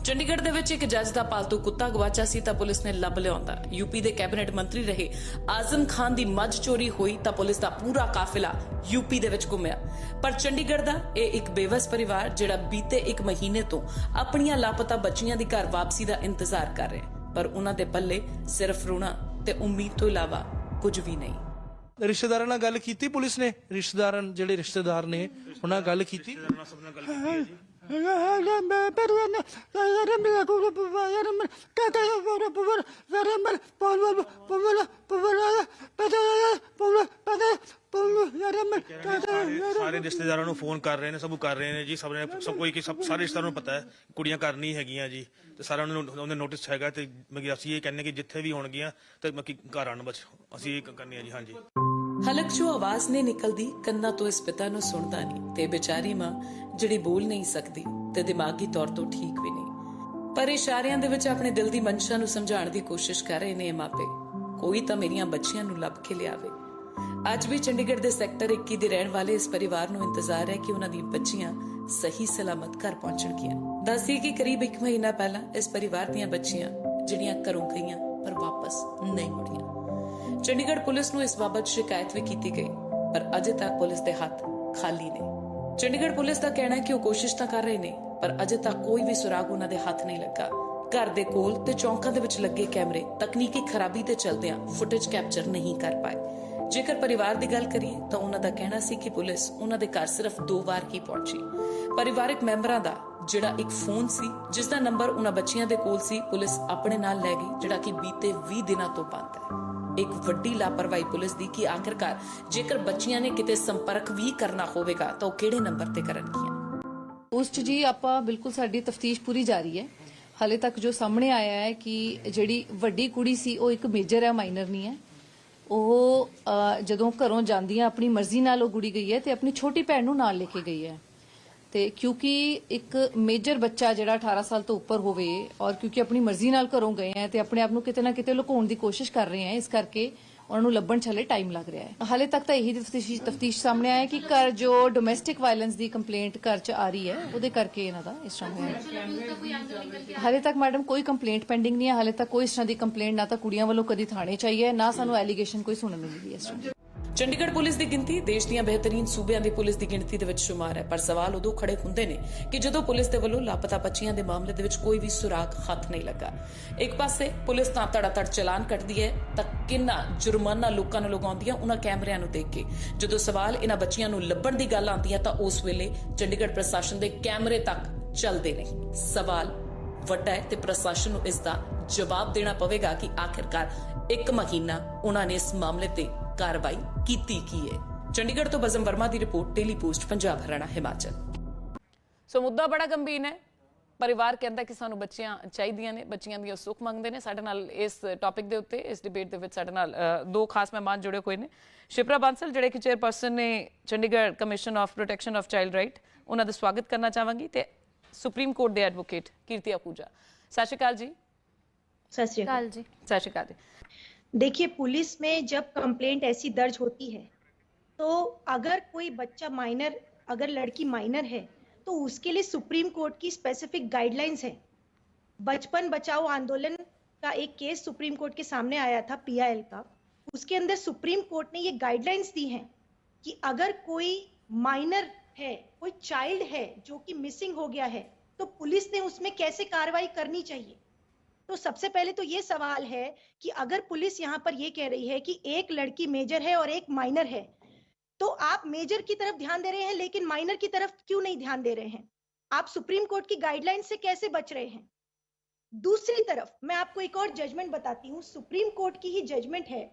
ਚੰਡੀਗੜ੍ਹ ਦੇ ਵਿੱਚ ਇੱਕ ਜੱਜ ਦਾ ਪਾਲਤੂ ਕੁੱਤਾ ਗਵਾਚਾ ਸੀ ਤਾਂ ਪੁਲਿਸ ਨੇ ਲੱਭ ਲਿਆਉਂਦਾ। ਯੂਪੀ ਦੇ ਕੈਬਨਿਟ ਮੰਤਰੀ ਰਹੇ ਆਜ਼ਮ ਖਾਨ ਦੀ ਮੱਝ ਚੋਰੀ ਹੋਈ ਤਾਂ ਪੁਲਿਸ ਦਾ ਪੂਰਾ ਕਾਫਿਲਾ ਯੂਪੀ ਦੇ ਵਿੱਚ ਘੁੰਮਿਆ। ਪਰ ਚੰਡੀਗੜ੍ਹ ਦਾ ਇਹ ਇੱਕ ਬੇਵਸ ਪਰਿਵਾਰ ਜਿਹੜਾ ਬੀਤੇ 1 ਮਹੀਨੇ ਤੋਂ ਆਪਣੀਆਂ ਲਾਪਤਾ ਬੱਚੀਆਂ ਦੀ ਘਰ ਵਾਪਸੀ ਦਾ ਇੰਤਜ਼ਾਰ ਕਰ ਰਿਹਾ, ਪਰ ਉਹਨਾਂ ਦੇ ਪੱਲੇ ਸਿਰਫ ਰੋਣਾ ਤੇ ਉਮੀਦ ਤੋਂ ਇਲਾਵਾ ਕੁਝ ਵੀ ਨਹੀਂ। ਰਿਸ਼ਤੇਦਾਰਾਂ ਨਾਲ ਗੱਲ ਕੀਤੀ ਪੁਲਿਸ ਨੇ? ਜਿਹੜੇ ਰਿਸ਼ਤੇਦਾਰ ਨੇ ਉਹਨਾਂ ਨਾਲ ਗੱਲ ਕੀਤੀ? ਸਾਰੇ ਰਿਸ਼ਤੇਦਾਰਾਂ ਨੂੰ ਫੋਨ ਕਰ ਰਹੇ ਨੇ, ਸਭ ਕਰ ਰਹੇ ਨੇ ਜੀ। ਸਾਰੇ ਰਿਸ਼ਤੇਦਾਰਾਂ ਨੂੰ ਪਤਾ ਹੈ ਕੁੜੀਆਂ ਘਰ ਨਹੀਂ ਹੈਗੀਆਂ ਜੀ, ਤੇ ਸਾਰਿਆਂ ਨੂੰ ਉਹਨੇ ਨੋਟਿਸ ਹੈਗਾ। ਤੇ ਅਸੀਂ ਇਹ ਕਹਿੰਦੇ ਕਿ ਜਿੱਥੇ ਵੀ ਹੋਣਗੀਆਂ ਤੇ ਘਰ ਆਉਣ, ਬਸ ਅਸੀਂ ਇਹ ਕਹਿੰਦੇ ਹਾਂ ਜੀ। ਹਾਂਜੀ, ਹਲਕ ਚੋਂ ਆਵਾਜ਼ ਨਹੀਂ ਨਿਕਲਦੀ, ਕੰਨਾਂ ਤੋਂ ਇਸ ਪਿਤਾ ਨੂੰ ਸੁਣਦਾ ਨਹੀਂ ਤੇ ਬੇਚਾਰੀ ਮਾਂ ਜਿਹੜੀ ਬੋਲ ਨਹੀਂ ਸਕਦੀ ਤੇ ਦਿਮਾਗੀ ਤੌਰ ਤੋਂ ਠੀਕ ਵੀ ਨਹੀਂ, ਪਰ ਇਸ਼ਾਰਿਆਂ ਦੇ ਵਿੱਚ ਆਪਣੇ ਦਿਲ ਦੀ ਮਨਸ਼ਾ ਨੂੰ ਸਮਝਾਉਣ ਦੀ ਕੋਸ਼ਿਸ਼ ਕਰ ਰਹੇ ਨੇ ਇਹ ਮਾਪੇ। ਕੋਈ ਤਾਂ ਮੇਰੀਆਂ ਬੱਚੀਆਂ ਨੂੰ ਲੱਭ ਕੇ ਲਿਆਵੇ। ਅੱਜ ਵੀ ਚੰਡੀਗੜ੍ਹ ਦੇ ਸੈਕਟਰ 21 ਦੇ ਰਹਿਣ ਵਾਲੇ ਇਸ ਪਰਿਵਾਰ ਨੂੰ ਇੰਤਜ਼ਾਰ ਹੈ ਕਿ ਉਹਨਾਂ ਦੀਆਂ ਬੱਚੀਆਂ ਸਹੀ ਸਲਾਮਤ ਘਰ ਪਹੁੰਚਣਗੀਆਂ। ਦੱਸੀ ਕਿ ਕਰੀਬ 1 ਮਹੀਨਾ ਪਹਿਲਾਂ ਇਸ ਪਰਿਵਾਰ ਦੀਆਂ ਬੱਚੀਆਂ ਜਿਹੜੀਆਂ ਘਰੋਂ ਗਈਆਂ ਪਰ ਵਾਪਸ ਨਹੀਂ ਮੁੜੀਆਂ। ਚੰਡੀਗੜ੍ਹ ਪੁਲਿਸ ਨੂੰ ਇਸ ਬਾਬਤ ਸ਼ਿਕਾਇਤ ਵੀ ਕੀਤੀ ਗਈ, ਪਰ ਅਜੇ ਤੱਕ ਪੁਲਿਸ ਦੇ ਹੱਥ ਖਾਲੀ ਨੇ। ਚੰਡੀਗੜ੍ਹ ਪੁਲਿਸ ਦਾ ਕਹਿਣਾ ਹੈ ਕਿ ਉਹ ਕੋਸ਼ਿਸ਼ ਤਾਂ ਕਰ ਰਹੇ ਨੇ, ਪਰ ਅਜੇ ਤੱਕ ਕੋਈ ਵੀ ਸੁਰਾਗ ਉਹਨਾਂ ਦੇ ਹੱਥ ਨਹੀਂ ਲੱਗਾ। ਘਰ ਦੇ ਕੋਲ ਤੇ ਚੌਂਕਾਂ ਦੇ ਵਿੱਚ ਲੱਗੇ ਕੈਮਰੇ ਤਕਨੀਕੀ ਖਰਾਬੀ ਦੇ ਚਲਦਿਆਂ ਫੁਟੇਜ ਕੈਪਚਰ ਨਹੀਂ ਕਰ ਪਾਏ। ਜੇਕਰ ਪਰਿਵਾਰ ਦੀ ਗੱਲ ਕਰੀਏ ਤਾਂ ਉਹਨਾਂ ਦਾ ਕਹਿਣਾ ਸੀ ਕਿ ਪੁਲਿਸ ਉਹਨਾਂ ਦੇ ਘਰ ਸਿਰਫ 2 ਵਾਰ ਹੀ ਪਹੁੰਚੀ। ਪਰਿਵਾਰਕ ਮੈਂਬਰਾਂ ਦਾ ਜਿਹੜਾ ਇੱਕ ਫੋਨ ਸੀ ਜਿਸ ਦਾ ਨੰਬਰ ਉਹਨਾਂ ਬੱਚੀਆਂ ਦੇ ਕੋਲ ਸੀ, ਪੁਲਿਸ ਆਪਣੇ ਨਾਲ ਲੈ ਗਈ, ਜਿਹੜਾ ਕਿ ਬੀਤੇ 20 ਦਿਨਾਂ ਤੋਂ ਬੰਦ ਹੈ। ਇੱਕ ਵੱਡੀ ਲਾਪਰਵਾਹੀ ਪੁਲਿਸ ਦੀ ਕਿ ਆਖਿਰਕਾਰ ਜੇਕਰ ਬੱਚੀਆਂ ਨੇ ਕਿਤੇ ਸੰਪਰਕ ਵੀ ਕਰਨਾ ਹੋਵੇਗਾ ਤਾਂ ਉਹ ਕਿਹੜੇ ਨੰਬਰ ਤੇ ਕਰਨਗੀਆਂ। ਉਸ 'ਚ ਜੀ ਆਪਾਂ ਬਿਲਕੁਲ ਸਾਡੀ ਤਫਤੀਸ਼ ਪੂਰੀ ਜਾਰੀ ਹੈ। ਹਾਲੇ ਤੱਕ ਜੋ ਸਾਹਮਣੇ ਆਇਆ ਹੈ ਕਿ ਜਿਹੜੀ ਵੱਡੀ ਕੁੜੀ ਸੀ ਉਹ ਇੱਕ ਮੇਜਰ ਹੈ, ਮਾਈਨਰ ਨਹੀਂ ਹੈ। ਉਹ ਜਦੋਂ ਘਰੋਂ ਜਾਂਦੀਆਂ ਆਪਣੀ ਮਰਜ਼ੀ ਨਾਲ ਉਹ ਕੁੜੀ ਗਈ ਹੈ ਤੇ ਆਪਣੀ ਛੋਟੀ ਭੈਣ ਨੂੰ ਨਾਲ ਲੈ ਕੇ ਗਈ ਹੈ। ਤੇ ਕਿਉਂਕਿ ਇੱਕ ਮੇਜਰ ਬੱਚਾ ਜਿਹੜਾ 18 ਸਾਲ ਤੋਂ ਉੱਪਰ ਹੋਵੇ ਔਰ ਕਿਉਂਕਿ ਆਪਣੀ ਮਰਜ਼ੀ ਨਾਲ ਘਰੋਂ ਗਏ ਹੈ ਤੇ ਆਪਣੇ ਆਪ ਨੂੰ ਕਿਤੇ ਨਾ ਕਿਤੇ ਲੁਕਾਉਣ ਦੀ ਕੋਸ਼ਿਸ਼ ਕਰ ਰਹੇ ਹੈ, ਇਸ ਕਰਕੇ ਉਹਨਾਂ ਨੂੰ ਲੱਭਣ 'ਚ ਹਲੇ ਟਾਈਮ ਲੱਗ ਰਿਹਾ ਹੈ। ਹਾਲੇ ਤੱਕ ਤਾਂ ਇਹੀ ਤਫਤੀਸ਼ ਸਾਹਮਣੇ ਆਇਆ ਕਿ ਘਰ ਜੋ ਡੋਮੈਸਟਿਕ ਵਾਇਲੈਂਸ ਦੀ ਕੰਪਲੇਂਟ ਘਰ 'ਚ ਆ ਰਹੀ ਹੈ, ਉਹਦੇ ਕਰਕੇ ਇਹਨਾਂ ਦਾ ਇਸ ਤਰ੍ਹਾਂ ਹੋਇਆ। ਹਾਲੇ ਤੱਕ ਮੈਡਮ ਕੋਈ ਕੰਪਲੇਂਟ ਪੈਂਡਿੰਗ ਨਹੀਂ ਹੈ। ਹਾਲੇ ਤੱਕ ਕੋਈ ਇਸ ਤਰ੍ਹਾਂ ਦੀ ਕੰਪਲੇਂਟ ਨਾ ਤਾਂ ਕੁੜੀਆਂ ਵੱਲੋਂ ਕਦੀ ਥਾਣੇ 'ਚ ਆਈ ਹੈ, ਨਾ ਸਾਨੂੰ ਐਲੀਗੇਸ਼ਨ ਕੋਈ ਸੁਣਨ ਨੂੰ ਮਿਲੀ ਹੈ ਇਸ ਤਰ੍ਹਾਂ। ਚੰਡੀਗੜ੍ਹ ਪੁਲਿਸ ਦੀ ਗਿਣਤੀ ਦੇਸ਼ ਦੀਆਂ ਬਿਹਤਰੀਨ ਸੂਬਿਆਂ ਦੀ ਪੁਲਿਸ ਦੀ ਗਿਣਤੀ ਦੇ ਵਿੱਚ ਸ਼ੁਮਾਰ ਹੈ, ਪਰ ਸਵਾਲ ਉਦੋਂ ਖੜੇ ਹੁੰਦੇ ਨੇ ਕਿ ਜਦੋਂ ਪੁਲਿਸ ਦੇ ਵੱਲੋਂ ਲਾਪਤਾ ਬੱਚੀਆਂ ਦੇ ਮਾਮਲੇ ਦੇ ਵਿੱਚ ਕੋਈ ਵੀ ਸੁਰਾਗ ਹੱਥ ਨਹੀਂ ਲੱਗਾ। ਇੱਕ ਪਾਸੇ ਪੁਲਿਸ ਤਾਂ ਧੜਾਧੜ ਚਲਾਨ ਕੱਟਦੀ ਹੈ ਤਾਂ ਕਿੰਨਾ ਜੁਰਮਾਨਾ ਲੋਕਾਂ ਨੂੰ ਲਗਾਉਂਦੀ ਹੈ ਉਹਨਾਂ ਕੈਮਰਿਆਂ ਨੂੰ ਦੇਖ ਕੇ। ਜਦੋਂ ਸਵਾਲ ਇਹਨਾਂ ਬੱਚੀਆਂ ਨੂੰ ਲੱਭਣ ਦੀ ਗੱਲ ਆਉਂਦੀ ਹੈ ਤਾਂ ਉਸ ਵੇਲੇ ਚੰਡੀਗੜ੍ਹ ਪ੍ਰਸ਼ਾਸਨ ਦੇ ਕੈਮਰੇ ਤੱਕ ਚੱਲਦੇ ਨਹੀਂ। ਸਵਾਲ ਵੱਡਾ ਹੈ ਤੇ ਪ੍ਰਸ਼ਾਸਨ ਨੂੰ ਇਸ ਦਾ ਜਵਾਬ ਦੇਣਾ ਪਵੇਗਾ ਕਿ ਆਖਿਰਕਾਰ 1 ਮਹੀਨਾ ਉਹਨਾਂ ਨੇ ਇਸ ਮਾਮਲੇ ਤੇ ਕਾਰਵਾਈ ਕੀਤੀ ਕੀ ਹੈ। ਚੰਡੀਗੜ੍ਹ ਤੋਂ ਬਜ਼ਮ ਵਰਮਾ ਦੀ report, daily post, Punjab, Haryana, Himachal. So ਮੁੱਦਾ ਬੜਾ ਗੰਭੀਰ ਹੈ। ਪਰਿਵਾਰ ਕਹਿੰਦਾ ਕਿ ਸਾਨੂੰ ਬੱਚੀਆਂ ਚਾਹੀਦੀਆਂ ਨੇ, ਬੱਚੀਆਂ ਦੀਆਂ ਸੁੱਖ ਮੰਗਦੇ ਨੇ। ਸਾਡੇ ਨਾਲ ਇਸ ਟੌਪਿਕ ਦੇ ਉੱਤੇ, ਇਸ ਡਿਬੇਟ ਦੇ ਵਿੱਚ ਸਾਡੇ ਨਾਲ 2 ਖਾਸ ਮਹਿਮਾਨ ਜੁੜੇ ਹੋਏ ਨੇ। ਸ਼ਿਪਰਾ ਬਾਂਸਲ ਜਿਹੜੇ ਕਿ ਚੇਅਰਪਰਸਨ ਨੇ Chandigarh commission of protection of child right, ਉਹਨਾਂ ਦਾ ਸਵਾਗਤ ਕਰਨਾ ਚਾਹਾਂਗੀ, ਤੇ ਸੁਪਰੀਮ ਕੋਰਟ ਦੇ ਐਡਵੋਕੇਟ ਕੀਰਤੀ ਆਹੂਜਾ। ਸਤਿ ਸ਼੍ਰੀ अकाल जी। सत श्री अकाल जी। सत श्री अकाल जी। देखिए, पुलिस में जब कंप्लेंट ऐसी दर्ज होती है तो अगर कोई बच्चा माइनर, अगर लड़की माइनर है तो उसके लिए सुप्रीम कोर्ट की स्पेसिफिक गाइडलाइंस है। बचपन बचाओ आंदोलन का एक केस सुप्रीम कोर्ट के सामने आया था, PIL का। उसके अंदर सुप्रीम कोर्ट ने ये गाइडलाइंस दी हैं कि अगर कोई माइनर है, कोई चाइल्ड है जो कि मिसिंग हो गया है, तो पुलिस ने उसमें कैसे कार्रवाई करनी चाहिए। तो सबसे पहले तो ये सवाल है कि अगर पुलिस यहाँ पर ये कह रही है कि एक लड़की मेजर है और एक माइनर है, तो आप मेजर की तरफ ध्यान दे रहे हैं लेकिन माइनर की तरफ क्यों नहीं ध्यान दे रहे हैं? आप सुप्रीम कोर्ट की गाइडलाइन से कैसे बच रहे हैं? दूसरी तरफ मैं आपको एक और जजमेंट बताती हूँ। सुप्रीम कोर्ट की ही जजमेंट है,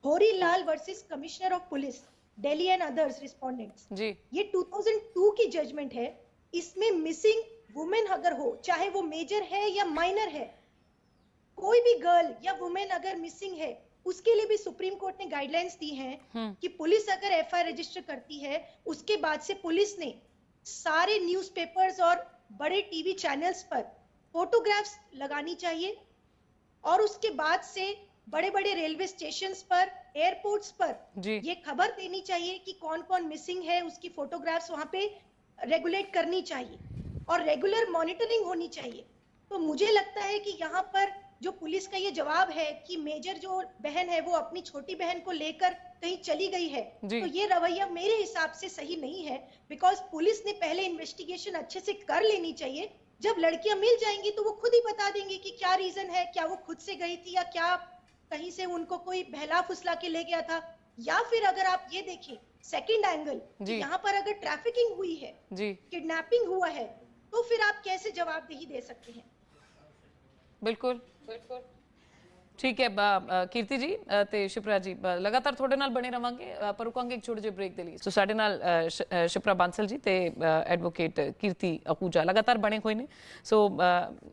Horilal versus commissioner of police, Delhi and others respondents जी। ये 2002 की जजमेंट है। इसमें मिसिंग वुमेन अगर हो, चाहे वो मेजर है या माइनर है, कोई भी गर्ल या वुमेन अगर मिसिंग है, उसके लिए भी सुप्रीम कोर्ट ने गाइडलाइंस दी हैं कि पुलिस अगर FIR रजिस्टर करती है, उसके बाद से पुलिस ने सारे न्यूज़पेपर्स और बड़े टीवी चैनल्स पर फोटोग्राफ्स लगानी चाहिए और उसके बाद से बड़े बड़े रेलवे स्टेशंस पर, एयरपोर्ट्स पर ये खबर देनी चाहिए कि कौन कौन मिसिंग है, उसकी फोटोग्राफ्स वहां पे रेगुलेट करनी चाहिए और रेगुलर मॉनिटरिंग होनी चाहिए। तो मुझे लगता है कि यहाँ पर जो पुलिस का ये जवाब है कि मेजर जो बहन है वो अपनी छोटी बहन को लेकर कहीं चली गई है, जी। तो ये रवैया मेरे हिसाब से सही नहीं है। बिकॉज पुलिस ने पहले इन्वेस्टिगेशन अच्छे से कर लेनी चाहिए। जब लड़कियां मिल जाएंगी तो वो खुद ही बता देंगे कि क्या रीजन है, क्या वो खुद से गई थी या क्या कहीं से उनको कोई बहला फुसला के ले गया था। या फिर अगर आप ये देखें सेकंड एंगल, जी। यहाँ पर अगर ट्रैफिकिंग हुई है, जी किडनैपिंग हुआ है, तो फिर आप कैसे जवाबदेही दे सकते हैं? बिल्कुल ठीक है कीर्ति जी ਤੇ ਸ਼ਿਪਰਾ ਜੀ ਲਗਾਤਾਰ ਤੁਹਾਡੇ ਨਾਲ ਬਣੇ ਰਵਾਂਗੇ ਪਰ ਰੁਕਾਂਗੇ ਇੱਕ ਛੋਟੇ ਜਿਹੇ ਬ੍ਰੇਕ ਦੇ ਲਈ। ਸੋ ਸਾਡੇ ਨਾਲ ਸ਼ਿਪਰਾ ਬਾਂਸਲ ਜੀ ਤੇ ਐਡਵੋਕੇਟ ਕੀਰਤੀ ਅਹੂਜਾ ਲਗਾਤਾਰ ਬਣੇ ਹੋਏ ਨੇ। ਸੋ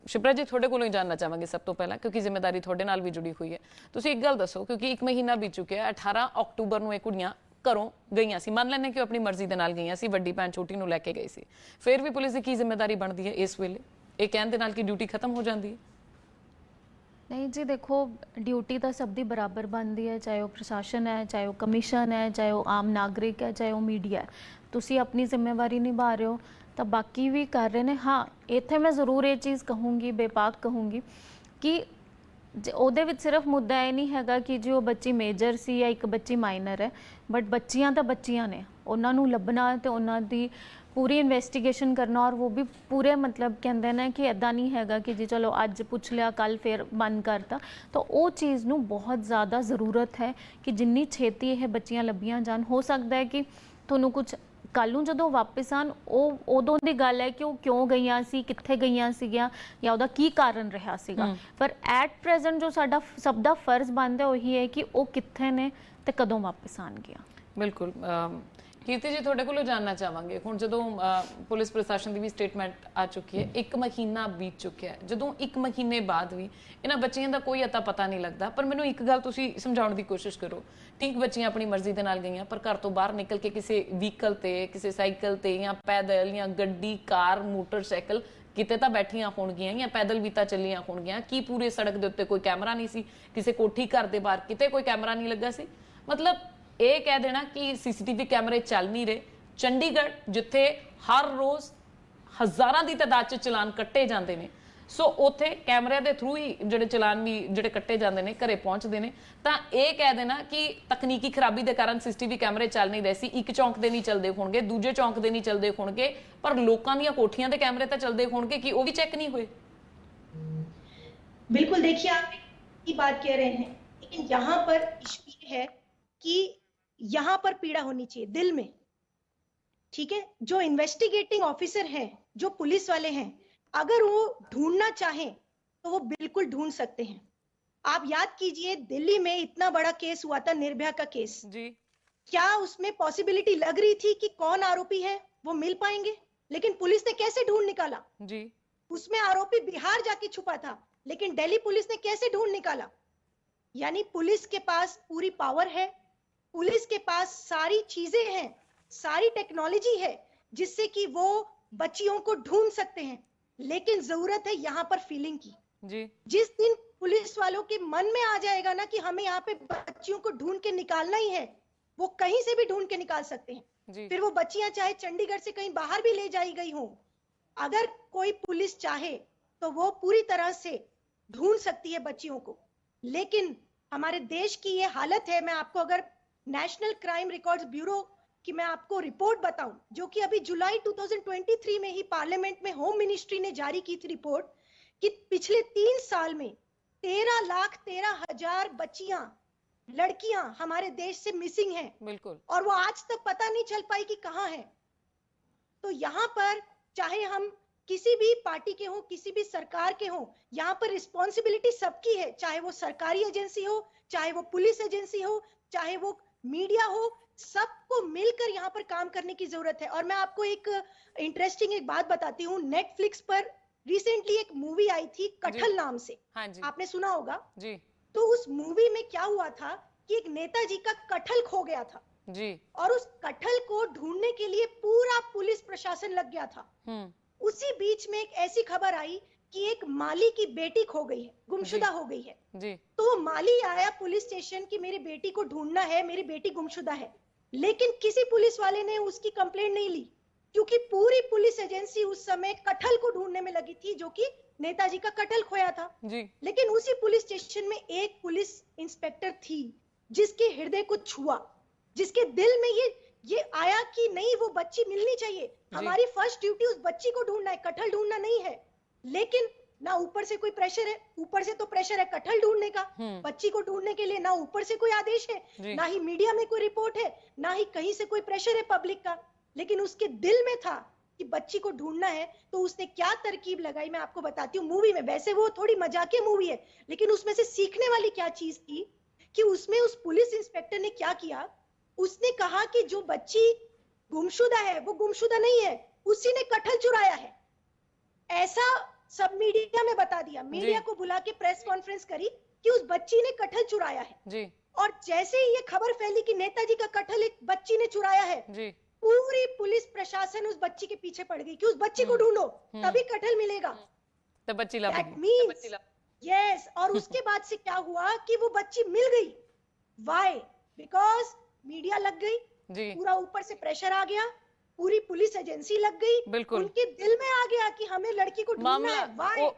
ਸ਼ਿਪਰਾ ਜੀ ਤੁਹਾਡੇ ਕੋਲੋਂ ਹੀ ਜਾਨਣਾ ਚਾਹਾਂਗੇ ਸਭ ਤੋਂ ਪਹਿਲਾਂ, ਕਿਉਂਕਿ ਜ਼ਿੰਮੇਵਾਰੀ ਤੁਹਾਡੇ ਨਾਲ ਵੀ ਜੁੜੀ ਹੋਈ ਹੈ। ਤੁਸੀਂ ਇੱਕ ਗੱਲ ਦੱਸੋ, ਕਿਉਂਕਿ 1 ਮਹੀਨਾ ਬੀਤ ਚੁੱਕਿਆ, 18 ਅਕਤੂਬਰ ਨੂੰ ਇਹ ਕੁੜੀਆਂ ਘਰੋਂ ਗਈਆਂ ਸੀ, ਮੰਨ ਲੈਂਦੇ ਕਿ ਉਹ ਆਪਣੀ ਮਰਜ਼ੀ ਦੇ ਨਾਲ ਗਈਆਂ ਸੀ, ਵੱਡੀ ਭੈਣ ਛੋਟੀ ਨੂੰ ਲੈ ਕੇ ਗਈ ਸੀ, ਫਿਰ ਵੀ ਪੁਲਿਸ ਦੀ ਕੀ ਜ਼ਿੰਮੇਵਾਰੀ ਬਣਦੀ ਹੈ ਇਸ ਵੇਲੇ ਇਹ ਕਹਿਣ ਦੇ ਨਾਲ ਕਿ ਡਿਊਟੀ ਖਤਮ ਹੋ ਜਾਂਦੀ ਹੈ? नहीं जी, देखो ड्यूटी तो सब दी बराबर बनती है, चाहे वो प्रशासन है, चाहे वो कमीशन है, चाहे वो आम नागरिक है, चाहे वो मीडिया है। तुसी अपनी जिम्मेवारी निभा रहे हो तो बाकी भी कर रहे हैं। हाँ, इत्थे मैं ज़रूर ये चीज़ कहूँगी, बेपाक कहूँगी कि ਉਹਦੇ ਵਿੱਚ ਸਿਰਫ ਮੁੱਦਾ ਇਹ ਨਹੀਂ ਹੈਗਾ ਕਿ ਜੋ ਬੱਚੀ ਮੇਜਰ ਸੀ ਜਾਂ ਇੱਕ ਬੱਚੀ ਮਾਈਨਰ ਹੈ, ਬਟ ਬੱਚੀਆਂ ਤਾਂ ਬੱਚੀਆਂ ਨੇ, ਉਹਨਾਂ ਨੂੰ ਲੱਭਣਾ ਤੇ ਉਹਨਾਂ ਦੀ पूरी इन्वेस्टिगेशन करना, और वो भी पूरे मतलब कहते हैं कि इदा नहीं है कि जी चलो अज पूछ लिया कल फिर बंद करता। तो वो चीज़ नू बहुत ज़्यादा ज़रूरत है कि जिन्नी छेती यह बच्चियां लभियां जान। हो सकता है कि तुहानू कुछ कल नू जदों वापस आन उदों दी गल है कि वो क्यों गईयां सी, कित्थे गईयां सीगियां या उहदा की कारण रहा सीगा, पर एट प्रेजेंट जो साडा सब दा फर्ज बनदा वही है कि वो कित्थे ने ते कदों वापस आणगियां। बिल्कुल कीर्ति जी ਤੁਹਾਡੇ ਕੋਲੋਂ ਜਾਨਣਾ ਚਾਹਾਂਗੇ, ਹੁਣ ਜਦੋਂ ਪੁਲਿਸ ਪ੍ਰਸ਼ਾਸਨ ਦੀ ਵੀ ਸਟੇਟਮੈਂਟ ਆ ਚੁੱਕੀ ਹੈ, 1 ਮਹੀਨਾ ਬੀਤ ਚੁੱਕਿਆ ਹੈ, ਜਦੋਂ 1 ਮਹੀਨੇ ਬਾਅਦ ਵੀ ਇਹਨਾਂ ਬੱਚੀਆਂ ਦਾ ਕੋਈ ਅਤਾ ਪਤਾ ਨਹੀਂ ਲੱਗਦਾ। ਪਰ ਮੈਨੂੰ ਇੱਕ ਗੱਲ ਤੁਸੀਂ ਸਮਝਾਉਣ ਦੀ ਕੋਸ਼ਿਸ਼ ਕਰੋ, ਠੀਕ ਬੱਚੀਆਂ ਆਪਣੀ ਮਰਜ਼ੀ ਦੇ ਨਾਲ ਗਈਆਂ, ਪਰ ਘਰ ਤੋਂ ਬਾਹਰ ਨਿਕਲ ਕੇ ਕਿਸੇ ਵਹੀਕਲ ਤੇ, ਕਿਸੇ ਸਾਈਕਲ ਤੇ ਜਾਂ ਪੈਦਲ ਜਾਂ ਗੱਡੀ, ਕਾਰ, ਮੋਟਰਸਾਈਕਲ ਕਿਤੇ ਤਾਂ ਬੈਠੀਆਂ ਹੋਣਗੀਆਂ ਜਾਂ ਪੈਦਲ ਵੀ ਤਾਂ ਚੱਲੀਆਂ ਹੋਣਗੀਆਂ। ਕੀ ਪੂਰੇ ਸੜਕ ਦੇ ਉੱਤੇ ਕੋਈ ਕੈਮਰਾ ਨਹੀਂ ਸੀ? ਕਿਸੇ ਕੋਠੀ ਘਰ ਦੇ ਬਾਹਰ ਕਿਤੇ ਕੋਈ ਕੈਮਰਾ ਨਹੀਂ ਲੱਗਾ ਸੀ? ਮਤਲਬ ਇਹ ਕਹਿ ਦੇਣਾ ਕਿ ਸੀਸੀਟੀਵੀ ਕੈਮਰੇ ਚੱਲ ਨਹੀਂ ਰਹੇ, ਚੰਡੀਗੜ੍ਹ ਜਿੱਥੇ ਹਰ ਰੋਜ਼ ਹਜ਼ਾਰਾਂ ਦੀ ਤਾਦਾਦ 'ਚ ਚਲਾਨ ਕੱਟੇ ਜਾਂਦੇ ਨੇ, ਸੋ ਉੱਥੇ ਕੈਮਰਿਆਂ ਦੇ ਥਰੂ ਹੀ ਜਿਹੜੇ ਚਲਾਨ ਵੀ ਜਿਹੜੇ ਕੱਟੇ ਜਾਂਦੇ ਨੇ ਘਰੇ ਪਹੁੰਚਦੇ ਨੇ, ਤਾਂ ਇਹ ਕਹਿ ਦੇਣਾ ਕਿ ਤਕਨੀਕੀ ਖਰਾਬੀ ਦੇ ਕਾਰਨ ਸੀਸੀਟੀਵੀ ਕੈਮਰੇ ਚੱਲ ਨਹੀਂ ਰਹੇ ਸੀ, ਇੱਕ ਚੌਂਕ ਦੇ ਨਹੀਂ ਚੱਲਦੇ ਹੋਣਗੇ, ਦੂਜੇ ਚੌਂਕ ਦੇ ਨਹੀਂ ਚੱਲਦੇ ਹੋਣਗੇ, ਪਰ ਲੋਕਾਂ ਦੀਆਂ ਕੋਠੀਆਂ ਦੇ ਕੈਮਰੇ ਤਾਂ ਚੱਲਦੇ ਹੋਣਗੇ, कि वो भी चेक नहीं हुए? बिल्कुल, देखिए आप की बात कह रहे हैं, लेकिन यहाँ पर इशू ये है कि यहाँ पर पीड़ा होनी चाहिए दिल में, ठीक है? जो इन्वेस्टिगेटिंग ऑफिसर हैं, जो पुलिस वाले हैं, अगर वो ढूंढना चाहें तो वो बिल्कुल ढूंढ सकते हैं। आप याद कीजिए दिल्ली में इतना बड़ा केस हुआ था, निर्भया का केस जी, क्या उसमें पॉसिबिलिटी लग रही थी कि कौन आरोपी है, वो मिल पाएंगे? लेकिन पुलिस ने कैसे ढूंढ निकाला? जी, उसमें आरोपी बिहार जाके छुपा था, लेकिन दिल्ली पुलिस ने कैसे ढूंढ निकाला? यानी पुलिस के पास पूरी पावर है, पुलिस के पास सारी चीजें हैं, सारी टेक्नोलॉजी है जिससे कि वो बच्चियों को ढूंढ सकते हैं। लेकिन जरूरत है यहाँ पर फीलिंग की। जी, जिस दिन पुलिस वालों के मन में आ जाएगा ना कि हमें यहाँ पे बच्चियों को ढूंढ के निकालना ही है, वो कहीं से भी ढूंढ के निकाल सकते हैं। जी, फिर वो बच्चियां चाहे चंडीगढ़ से कहीं बाहर भी ले जाई गई हो, अगर कोई पुलिस चाहे तो वो पूरी तरह से ढूंढ सकती है बच्चियों को। लेकिन हमारे देश की ये हालत है, मैं आपको अगर नेशनल क्राइम रिकॉर्ड्स ब्यूरो की मैं आपको रिपोर्ट बताऊं, जो कि अभी जुलाई 2023 में ही पार्लियामेंट में होम मिनिस्ट्री ने जारी की थी रिपोर्ट, कि पिछले 3 साल में 13,13,000 बच्चियां, लड़कियां हमारे देश से मिसिंग हैं, बिल्कुल, और वो आज तक पता नहीं चल पाई कि कहां है। तो यहाँ पर चाहे हम किसी भी पार्टी के हों, किसी भी सरकार के हों, यहाँ पर रिस्पॉन्सिबिलिटी सबकी है, चाहे वो सरकारी एजेंसी हो, चाहे वो पुलिस एजेंसी हो, चाहे वो मीडिया हो, सबको मिलकर यहाँ पर काम करने की जरूरत है। और मैं आपको एक इंटरेस्टिंग एक बात बताती हूँ, नेटफ्लिक्स पर रिसेंटली एक मूवी आई थी कटहल नाम से, हाँ जी, आपने सुना होगा। जी, तो उस मूवी में क्या हुआ था कि एक नेताजी का कटहल खो गया था, जी, और उस कटहल को ढूंढने के लिए पूरा पुलिस प्रशासन लग गया था। उसी बीच में एक ऐसी खबर आई कि एक माली की बेटी खो गई है, गुमशुदा हो गई है। जी, तो वो माली आया पुलिस स्टेशन कि मेरी बेटी को ढूंढना है, मेरी बेटी गुमशुदा है, लेकिन किसी पुलिस वाले ने उसकी कंप्लेंट नहीं ली, क्योंकि पूरी पुलिस एजेंसी उस समय कटहल को ढूंढने में लगी थी, जो कि नेताजी का कटहल खोया था। जी लेकिन उसी पुलिस स्टेशन में एक पुलिस इंस्पेक्टर थी जिसके हृदय को छुआ, जिसके दिल में ये आया कि नहीं, वो बच्ची मिलनी चाहिए। हमारी फर्स्ट ड्यूटी उस बच्ची को ढूंढना है, कटहल ढूंढना नहीं है। लेकिन ना ऊपर से कोई प्रेशर है, ऊपर से तो प्रेशर है कटहल ढूंढने का, बच्ची को ढूंढने के लिए ना ऊपर से कोई आदेश है, ना ही मीडिया में कोई रिपोर्ट है, ना ही कहीं से कोई प्रेशर है पब्लिक का। लेकिन उसके दिल में था कि बच्ची को ढूंढना है, तो उसने क्या तरकीब लगाई मैं आपको बताती हूँ। मूवी में वैसे वो थोड़ी मजाकिया मूवी है, लेकिन उसमें से सीखने वाली क्या चीज थी कि उसमें उस पुलिस इंस्पेक्टर ने क्या किया, उसने कहा कि जो बच्ची गुमशुदा है वो गुमशुदा नहीं है, उसी ने कटहल चुराया है। ऐसा सब मीडिया में बता दिया, मीडिया को बुला के प्रेस कॉन्फ्रेंस करी कि उस बच्ची ने कटहल चुराया है जी और जैसे ही ये खबर फैली कि नेताजी का कटहल एक बच्ची ने चुराया है, जी पूरी पुलिस प्रशासन उस बच्ची के पीछे पड़ गई कि उस बच्ची को ढूंढो, तभी कटहल मिलेगा। तो बच्ची लाभ That means, yes, और उसके बाद से क्या हुआ कि वो बच्ची मिल गई। Why? Because मीडिया लग गई, जी पूरा ऊपर से प्रेशर आ गया, पूरी पुलिस एजेंसी लग गई, बिल्कुल। उनके दिल में आ गया कि हमें लड़की को ढूंढना मामला है। Why?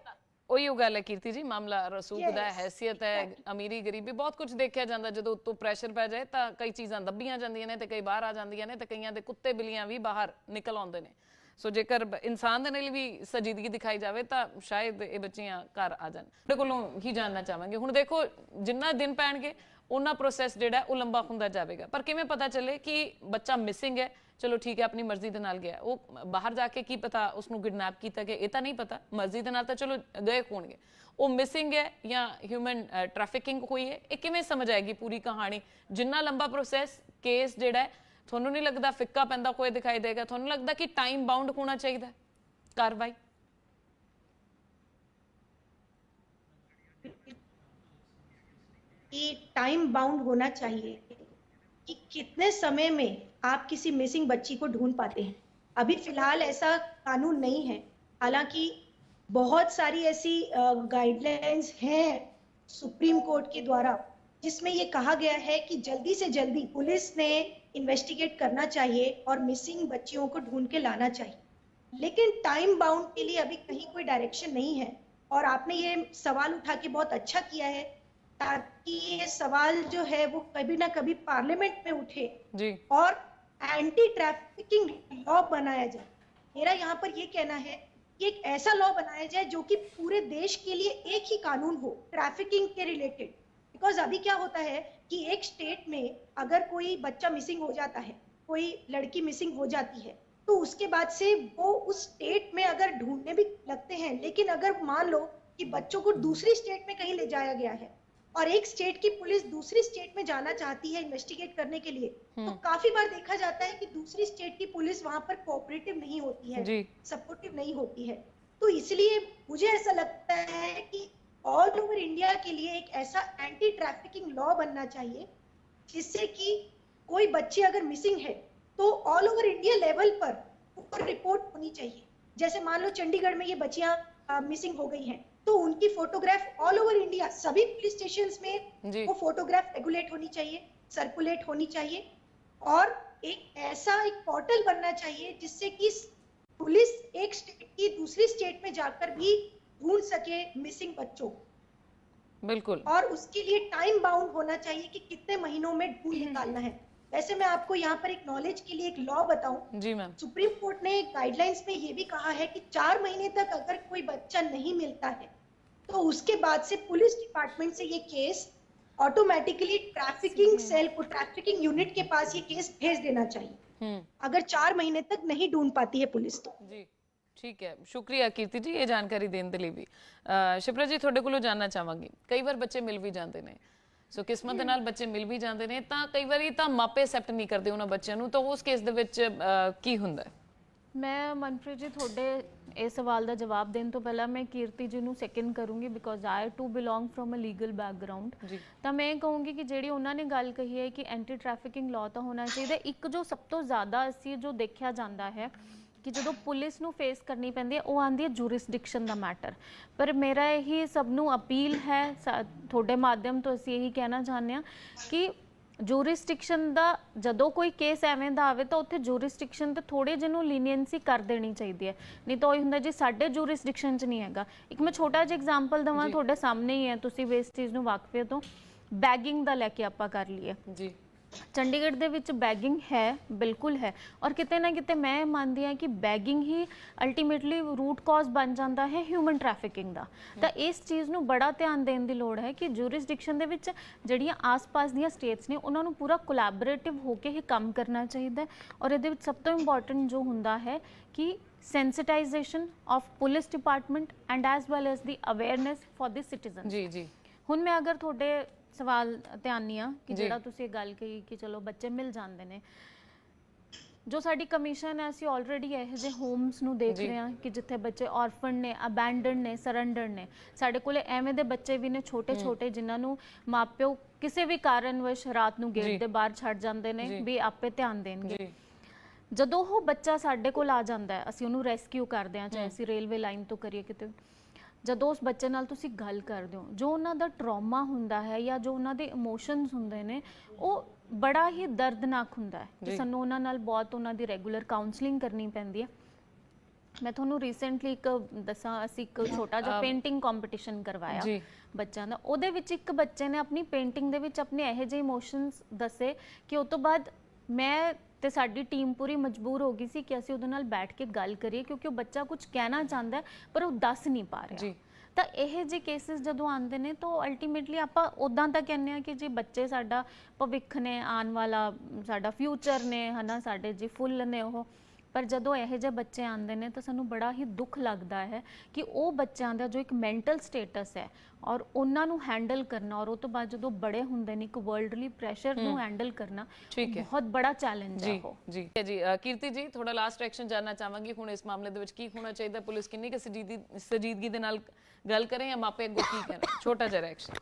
ਉਹੀ ਉਹ ਗੱਲ ਹੈ ਕੀਰਤੀ ਜੀ, ਮਾਮਲਾ ਰਸੂਖ ਦਾ ਹੈ, Yes, ਹੈਸੀਅਤ ਹੈ, ਅਮੀਰੀ ਗਰੀਬੀ ਬਹੁਤ ਕੁਝ ਦੇਖਿਆ ਜਾਂਦਾ। ਜਦੋਂ ਉੱਤੋਂ ਪ੍ਰੈਸ਼ਰ ਪੈ ਜਾਏ ਤਾਂ ਕਈ ਚੀਜ਼ਾਂ ਦੱਬੀਆਂ ਜਾਂਦੀਆਂ ਨੇ ਤੇ ਕਈ ਬਾਹਰ ਆ ਜਾਂਦੀਆਂ ਨੇ ਤੇ ਕਈਆਂ ਦੇ ਕੁੱਤੇ ਬਿੱਲੀਆਂ ਵੀ ਬਾਹਰ ਨਿਕਲ ਆਉਂਦੇ ਨੇ। ਸੋ ਜੇਕਰ ਇਨਸਾਨ ਦੇ ਨਾਲ ਵੀ ਸੰਜੀਦਗੀ ਦਿਖਾਈ ਜਾਵੇ ਤਾਂ ਸ਼ਾਇਦ ਇਹ ਬੱਚੀਆਂ ਘਰ ਆ ਜਾਣ। ਤੁਹਾਡੇ ਕੋਲੋਂ ਹੀ ਜਾਣਨਾ ਚਾਹਾਂਗੇ, ਹੁਣ ਦੇਖੋ ਜਿੰਨਾ ਦਿਨ ਪੈਣਗੇ ਉਹਨਾਂ ਪ੍ਰੋਸੈਸ ਜਿਹੜਾ ਉਹ ਲੰਬਾ ਹੁੰਦਾ ਜਾਵੇਗਾ, ਪਰ ਕਿਵੇਂ ਪਤਾ ਚੱਲੇ ਕਿ ਬੱਚਾ ਮਿਸਿੰਗ ਹੈ? ਚਲੋ ਠੀਕ ਹੈ, ਆਪਣੀ ਮਰਜ਼ੀ ਦੇ ਨਾਲ ਗਿਆ, ਉਹ ਬਾਹਰ ਜਾ ਕੇ ਕੀ ਪਤਾ ਉਸਨੂੰ ਕਿਡਨੈਪ ਕੀਤਾ ਗਿਆ, ਇਹ ਤਾਂ ਨਹੀਂ ਪਤਾ। ਮਰਜ਼ੀ ਦੇ ਨਾਲ ਤਾਂ ਚਲੋ ਗਏ ਹੋਣਗੇ, ਉਹ ਮਿਸਿੰਗ ਹੈ ਜਾਂ ਹਿਊਮਨ ਟ੍ਰੈਫਿਕਿੰਗ ਹੋਈ ਹੈ, ਇਹ ਕਿਵੇਂ ਸਮਝ ਆਏਗੀ ਪੂਰੀ ਕਹਾਣੀ? ਜਿੰਨਾ ਲੰਬਾ ਪ੍ਰੋਸੈਸ ਕੇਸ ਜਿਹੜਾ ਹੈ, ਤੁਹਾਨੂੰ ਨਹੀਂ ਲੱਗਦਾ ਫਿੱਕਾ ਪੈਂਦਾ ਹੋਏ ਦਿਖਾਈ ਦੇਗਾ? ਤੁਹਾਨੂੰ ਲੱਗਦਾ ਕਿ ਟਾਈਮ ਬਾਉਂਡ ਹੋਣਾ ਚਾਹੀਦਾ ਕਾਰਵਾਈ? कि टाइम बाउंड होना चाहिए कि कितने समय में आप किसी मिसिंग बच्ची को ढूंढ पाते हैं। अभी फिलहाल ऐसा कानून नहीं है, हालांकि बहुत सारी ऐसी गाइडलाइंस हैं सुप्रीम कोर्ट के द्वारा जिसमें ये कहा गया है कि जल्दी से जल्दी पुलिस ने इन्वेस्टिगेट करना चाहिए और मिसिंग बच्चियों को ढूंढ के लाना चाहिए। लेकिन टाइम बाउंड के लिए अभी कहीं कोई डायरेक्शन नहीं है, और आपने ये सवाल उठा के बहुत अच्छा किया है ताकि ये सवाल जो है वो कभी ना कभी पार्लियामेंट में उठे जी और एंटी ट्रैफिकिंग लॉ बनाया जाए। मेरा यहाँ पर ये कहना है कि एक ऐसा लॉ बनाया जाए जो कि पूरे देश के लिए एक ही कानून हो ट्रैफिकिंग के रिलेटेड। बिकॉज अभी क्या होता है कि एक स्टेट में अगर कोई बच्चा मिसिंग हो जाता है, कोई लड़की मिसिंग हो जाती है, तो उसके बाद से वो उस स्टेट में अगर ढूंढने भी लगते हैं, लेकिन अगर मान लो कि बच्चों को दूसरी स्टेट में कहीं ले जाया गया है और एक स्टेट की पुलिस दूसरी स्टेट में जाना चाहती है इन्वेस्टिगेट करने के लिए, तो काफी बार देखा जाता है कि दूसरी स्टेट की पुलिस वहां पर कोऑपरेटिव नहीं होती है, जी सपोर्टिव नहीं होती है। तो इसलिए मुझे ऐसा लगता है कि ऑल ओवर इंडिया के लिए एक ऐसा एंटी ट्रैफिकिंग लॉ बनना चाहिए जिससे कि कोई बच्ची अगर मिसिंग है तो ऑल ओवर इंडिया लेवल पर ऊपर रिपोर्ट होनी चाहिए। जैसे मान लो चंडीगढ़ में ये बच्चियां मिसिंग हो गई हैं, तो उनकी फोटोग्राफ ऑल ओवर इंडिया सभी पुलिस स्टेशंस में जी वो फोटोग्राफ रेगुलेट होनी चाहिए, सर्कुलेट होनी चाहिए, और एक ऐसा एक पोर्टल बनना चाहिए जिससे कि पुलिस एक स्टेट की दूसरी स्टेट में जाकर भी ढूंढ सके मिसिंग बच्चों को। बिल्कुल। और उसके लिए टाइम बाउंड होना चाहिए कि कितने महीनों में ढूंढ निकालना है। वैसे मैं आपको यहाँ पर एक नॉलेज के लिए एक लॉ बताऊं, जी मैम। सुप्रीम कोर्ट ने गाइडलाइंस में ये भी कहा है कि 4 महीने तक अगर कोई बच्चा नहीं मिलता है तो उसके बाद से पुलिस डिपार्टमेंट से ये केस ऑटोमेटिकली ट्रैफिकिंग सेल को, ट्रैफिकिंग यूनिट के पास ये केस भेज देना चाहिए अगर 4 महीने तक नहीं ढूंढ पाती है पुलिस तो। जी ठीक है, शुक्रिया कीर्ति जी ਇਹ ਜਾਣਕਾਰੀ ਦੇਣ ਦੇ ਲਈ ਵੀ। ਸ਼ਿਪਰਾ ਜੀ ਤੁਹਾਡੇ ਕੋਲੋਂ ਜਾਨਣਾ ਚਾਹਾਂਗੀ, ਕਈ ਵਾਰ ਬੱਚੇ ਮਿਲ ਵੀ ਜਾਂਦੇ ਨੇ, ਸੋ ਕਿਸਮਤ ਦੇ ਨਾਲ ਬੱਚੇ ਮਿਲ ਵੀ ਜਾਂਦੇ ਨੇ ਤਾਂ ਕਈ ਵਾਰੀ ਤਾਂ ਮਾਪੇ ਐਕਸੈਪਟ ਨਹੀਂ ਕਰਦੇ ਉਹਨਾਂ ਬੱਚਿਆਂ ਨੂੰ, ਤਾਂ ਉਸ ਕੇਸ ਦੇ ਵਿੱਚ ਕੀ ਹੁੰਦਾ ਹੈ? ਮੈਂ ਮਨਪ੍ਰੀਤ ਜੀ ਤੁਹਾਡੇ ਇਹ ਸਵਾਲ ਦਾ ਜਵਾਬ ਦੇਣ ਤੋਂ ਪਹਿਲਾਂ ਮੈਂ ਕੀਰਤੀ ਜੀ ਨੂੰ ਸੈਕਿੰਡ ਕਰੂੰਗੀ because I too belong from a legal background. ਤਾਂ ਮੈਂ ਕਹੂੰਗੀ ਕਿ ਜਿਹੜੀ ਉਹਨਾਂ ਨੇ ਗੱਲ ਕਹੀ ਹੈ ਕਿ ਐਂਟੀ ਟ੍ਰੈਫਿਕਿੰਗ ਲਾਅ ਤਾਂ ਹੋਣਾ ਚਾਹੀਦਾ। ਇੱਕ ਜੋ ਸਭ ਤੋਂ ਜ਼ਿਆਦਾ ਅਸੀਂ ਜੋ ਦੇਖਿਆ ਜਾਂਦਾ ਹੈ ਕਿ ਜਦੋਂ ਪੁਲਿਸ ਨੂੰ ਫੇਸ ਕਰਨੀ ਪੈਂਦੀ ਹੈ ਉਹ ਆਉਂਦੀ ਹੈ ਜੂਰਿਸਡਿਕਸ਼ਨ ਦਾ ਮੈਟਰ। ਪਰ ਮੇਰਾ ਇਹੀ ਸਭ ਨੂੰ ਅਪੀਲ ਹੈ, ਤੁਹਾਡੇ ਮਾਧਿਅਮ ਤੋਂ ਅਸੀਂ ਇਹੀ ਕਹਿਣਾ ਚਾਹੁੰਦੇ ਹਾਂ ਕਿ ਜੂਰਿਸਡਿਕਸ਼ਨ ਦਾ ਜਦੋਂ ਕੋਈ ਕੇਸ ਐਵੇਂ ਦਾ ਆਵੇ ਤਾਂ ਉੱਥੇ ਜੂਰਿਸਡਿਕਸ਼ਨ ਤੇ ਥੋੜੇ ਜਿਹਨੂੰ ਲੀਨੀਅੰਸੀ ਕਰ ਦੇਣੀ ਚਾਹੀਦੀ ਹੈ, ਨਹੀਂ ਤਾਂ ਉਹ ਹੁੰਦਾ ਜੀ ਸਾਡੇ ਜੂਰਿਸਡਿਕਸ਼ਨ 'ਚ ਨਹੀਂ ਹੈਗਾ। ਇੱਕ ਮੈਂ ਛੋਟਾ ਜਿਹਾ ਐਗਜ਼ਾਮਪਲ ਦਵਾਂ, ਤੁਹਾਡੇ ਸਾਹਮਣੇ ਹੀ ਹੈ, ਤੁਸੀਂ ਵੀ ਇਸ ਚੀਜ਼ ਨੂੰ ਵਾਕਫ ਹੋ। ਬੈਗਿੰਗ ਦਾ ਲੈ ਕੇ ਆਪਾਂ ਕਰ ਲਈਏ ਜੀ, ਚੰਡੀਗੜ੍ਹ ਦੇ ਵਿੱਚ ਬੈਗਿੰਗ ਹੈ, ਬਿਲਕੁਲ ਹੈ, ਔਰ ਕਿਤੇ ਨਾ ਕਿਤੇ ਮੈਂ ਮੰਨਦੀ ਹਾਂ ਕਿ ਬੈਗਿੰਗ ਹੀ ਅਲਟੀਮੇਟਲੀ ਰੂਟ ਕਾਜ਼ ਬਣ ਜਾਂਦਾ ਹੈ ਹਿਊਮਨ ਟ੍ਰੈਫਿਕਿੰਗ ਦਾ। ਤਾਂ ਇਸ ਚੀਜ਼ ਨੂੰ ਬੜਾ ਧਿਆਨ ਦੇਣ ਦੀ ਲੋੜ ਹੈ ਕਿ ਜੂਰਿਸਡਿਕਸ਼ਨ ਦੇ ਵਿੱਚ ਜਿਹੜੀਆਂ ਆਸ-ਪਾਸ ਦੀਆਂ ਸਟੇਟਸ ਨੇ ਉਹਨਾਂ ਨੂੰ ਪੂਰਾ ਕੋਲੈਬੋਰੇਟਿਵ ਹੋ ਕੇ ਹੀ ਕੰਮ ਕਰਨਾ ਚਾਹੀਦਾ ਹੈ। ਔਰ ਇਹਦੇ ਵਿੱਚ ਸਭ ਤੋਂ ਇੰਪੋਰਟੈਂਟ ਜੋ ਹੁੰਦਾ ਹੈ ਕਿ sensitization of police department and as well as the awareness for the citizens। ਜੀ ਜੀ, ਹੁਣ ਮੈਂ ਅਗਰ ਤੁਹਾਡੇ ਸਵਾਲ ਧਿਆਨੀ ਆ ਕਿ ਜਿਹੜਾ ਤੁਸੀਂ ਇਹ ਗੱਲ ਕਹੀ ਕਿ ਚਲੋ ਬੱਚੇ ਮਿਲ ਜਾਂਦੇ ਨੇ, ਜੋ ਸਾਡੀ ਕਮਿਸ਼ਨ ਹੈ ਅਸੀਂ ਆਲਰੇਡੀ ਇਹੋ ਜਿਹੇ ਹੋਮਸ ਨੂੰ ਦੇਖ ਰਹੇ ਹਾਂ ਕਿ ਜਿੱਥੇ ਬੱਚੇ ਔਰਫਨ ਨੇ, ਅਬੈਂਡਨਡ ਨੇ, ਸਰੈਂਡਰਡ ਨੇ। ਸਾਡੇ ਕੋਲੇ ਐਵੇਂ ਦੇ ਬੱਚੇ ਵੀ ਨੇ ਛੋਟੇ ਛੋਟੇ ਜਿਨ੍ਹਾਂ ਨੂੰ ਮਾਪਿਓ ਕਿਸੇ ਵੀ ਕਾਰਨਵਸ਼ ਰਾਤ ਨੂੰ ਗੇਟ ਦੇ ਬਾਹਰ ਛੱਡ ਜਾਂਦੇ ਨੇ ਵੀ ਆਪੇ ਧਿਆਨ ਦੇਣਗੇ। ਜਦੋਂ ਉਹ ਬੱਚਾ ਸਾਡੇ ਕੋਲ ਆ ਜਾਂਦਾ ਹੈ, ਅਸੀਂ ਉਹਨੂੰ ਰੈਸਕਿਊ ਕਰਦੇ ਹਾਂ, ਚਾਹੇ ਅਸੀਂ ਰੇਲਵੇ ਲਾਈਨ ਤੋਂ ਕਰੀਏ ਕਿਤੇ, ਜਦੋਂ ਉਸ ਬੱਚੇ ਨਾਲ ਤੁਸੀਂ ਗੱਲ ਕਰਦੇ ਹੋ, ਜੋ ਉਹਨਾਂ ਦਾ ਟਰੋਮਾ ਹੁੰਦਾ ਹੈ ਜਾਂ ਜੋ ਉਹਨਾਂ ਦੇ ਇਮੋਸ਼ਨਸ ਹੁੰਦੇ ਨੇ ਉਹ ਬੜਾ ਹੀ ਦਰਦਨਾਕ ਹੁੰਦਾ ਹੈ ਕਿ ਸਾਨੂੰ ਉਹਨਾਂ ਨਾਲ ਬਹੁਤ ਉਹਨਾਂ ਦੀ ਰੈਗੂਲਰ ਕਾਉਂਸਲਿੰਗ ਕਰਨੀ ਪੈਂਦੀ ਹੈ। ਮੈਂ ਤੁਹਾਨੂੰ ਰੀਸੈਂਟਲੀ ਇੱਕ ਦੱਸਾਂ, ਅਸੀਂ ਇੱਕ ਛੋਟਾ ਜਿਹਾ ਪੇਂਟਿੰਗ ਕੰਪੀਟੀਸ਼ਨ ਕਰਵਾਇਆ ਬੱਚਿਆਂ ਦਾ। ਉਹਦੇ ਵਿੱਚ ਇੱਕ ਬੱਚੇ ਨੇ ਆਪਣੀ ਪੇਂਟਿੰਗ ਦੇ ਵਿੱਚ ਆਪਣੇ ਇਹੋ ਜਿਹੇ ਇਮੋਸ਼ਨਸ ਦੱਸੇ ਕਿ ਉਸ ਤੋਂ ਬਾਅਦ ਮੈਂ ਤੇ ਸਾਡੀ ਟੀਮ ਪੂਰੀ ਮਜਬੂਰ ਹੋ ਗਈ ਸੀ ਕਿ ਅਸੀਂ ਉਹਦੇ ਨਾਲ ਬੈਠ ਕੇ ਗੱਲ ਕਰੀਏ, ਕਿਉਂਕਿ ਉਹ ਬੱਚਾ ਕੁਝ ਕਹਿਣਾ ਚਾਹੁੰਦਾ ਹੈ ਪਰ ਉਹ ਦੱਸ ਨਹੀਂ ਪਾ ਰਿਹਾ। ਤਾਂ ਇਹ ਜਿਹੇ ਕੇਸਿਸ ਜਦੋਂ ਆਉਂਦੇ ਨੇ ਤਾਂ ਅਲਟੀਮੇਟਲੀ ਆਪਾਂ ਉਦਾਂ ਤਾਂ ਕਹਿੰਦੇ ਆ ਕਿ ਜੀ ਬੱਚੇ ਸਾਡਾ ਭਵਿੱਖ ਨੇ, ਆਉਣ ਵਾਲਾ ਸਾਡਾ ਫਿਊਚਰ ਨੇ, ਹਨਾ, ਸਾਡੇ ਜੀ ਫੁੱਲ ਨੇ ਉਹ। ਪਰ ਜਦੋਂ ਇਹੋ ਜਿਹੇ ਬੱਚੇ ਆਉਂਦੇ ਨੇ ਤਾਂ ਸਾਨੂੰ ਬੜਾ ਹੀ ਦੁੱਖ ਲੱਗਦਾ ਹੈ ਕਿ ਉਹ ਬੱਚਿਆਂ ਦਾ ਜੋ ਇੱਕ ਮੈਂਟਲ ਸਟੇਟਸ ਹੈ ਔਰ ਉਹਨਾਂ ਨੂੰ ਹੈਂਡਲ ਕਰਨਾ, ਔਰ ਉਹ ਤੋਂ ਬਾਅਦ ਜਦੋਂ ਬੜੇ ਹੁੰਦੇ ਨੇ ਇੱਕ ਵਰਲਡਲੀ ਪ੍ਰੈਸ਼ਰ ਨੂੰ ਹੈਂਡਲ ਕਰਨਾ ਬਹੁਤ ਬੜਾ ਚੈਲੰਜ ਹੈ ਉਹ। ਜੀ ਜੀ, ਕੀਰਤੀ ਜੀ ਥੋੜਾ ਲਾਸਟ ਰਿਐਕਸ਼ਨ ਜਾਨਣਾ ਚਾਹਾਂਗੀ। ਹੁਣ ਇਸ ਮਾਮਲੇ ਦੇ ਵਿੱਚ ਕੀ ਹੋਣਾ ਚਾਹੀਦਾ? ਪੁਲਿਸ ਕਿੰਨੀ ਕਿ ਸੰਜੀਦਗੀ ਦੇ ਨਾਲ ਗੱਲ ਕरें या मापे को की करें? छोटा सा रिएक्शन।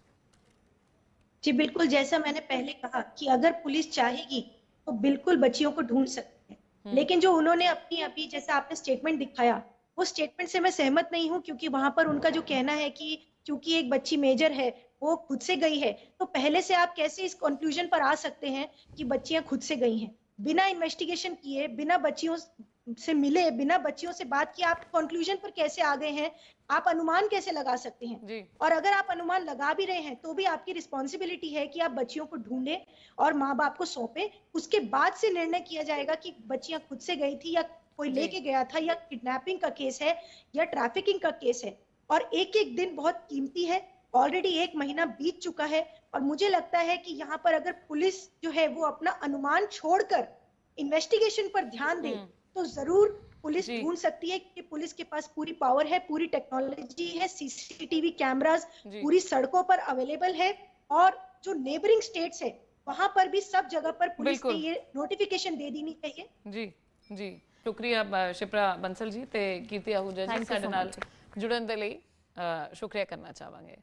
जी बिल्कुल, जैसा मैंने पहले कहा कि अगर पुलिस चाहेगी तो बिल्कुल बच्चियों को ढूंढ सकती है, लेकिन जो उन्होंने अपनी अभी जैसा आपने स्टेटमेंट दिखाया वो स्टेटमेंट से मैं सहमत नहीं हूं, क्योंकि वहां पर उनका जो कहना है कि क्योंकि एक बच्ची मेजर है वो खुद से गई है, तो पहले से आप कैसे इस कंक्लूजन पर आ सकते हैं कि बच्चियां खुद से गई हैं? बिना इन्वेस्टिगेशन किए, बिना बच्चियों से मिले, बिना बच्चियों से बात किए आप कंक्लूजन पर कैसे आ गए हैं? आप अनुमान कैसे लगा सकते हैं? और अगर आप अनुमान लगा भी रहे हैं तो भी आपकी रिस्पॉन्सिबिलिटी है कि आप बच्चियों को ढूंढें और माँ बाप को सौंपें। उसके बाद से निर्णय किया जाएगा कि बच्चियां खुद से गई थी या कोई लेके गया था, या किडनैपिंग का केस है या ट्रैफिकिंग का केस है। और एक एक दिन बहुत कीमती है, ऑलरेडी 1 महीना बीत चुका है, और मुझे लगता है कि यहाँ पर अगर पुलिस जो है वो अपना अनुमान छोड़कर इन्वेस्टिगेशन पर ध्यान दे तो जरूर पुलिस ढूंढ सकती है, कि पुलिस के पास पूरी पावर है, पूरी टेक्नोलॉजी है, सीसीटीवी कैमरास पूरी सड़कों पर अवेलेबल है, और जो नेबरिंग स्टेट्स है वहां पर भी सब जगह पर पुलिस को ये नोटिफिकेशन दे देनी चाहिए। जी जी, शुक्रिया शिप्रा बंसल जी ते कीर्ति आहूजा जी, ਸਾਡੇ ਨਾਲ ਜੁੜਨ ਦੇ ਲਈ ਸ਼ੁਕਰੀਆ ਕਰਨਾ ਚਾਹਾਂਗੇ।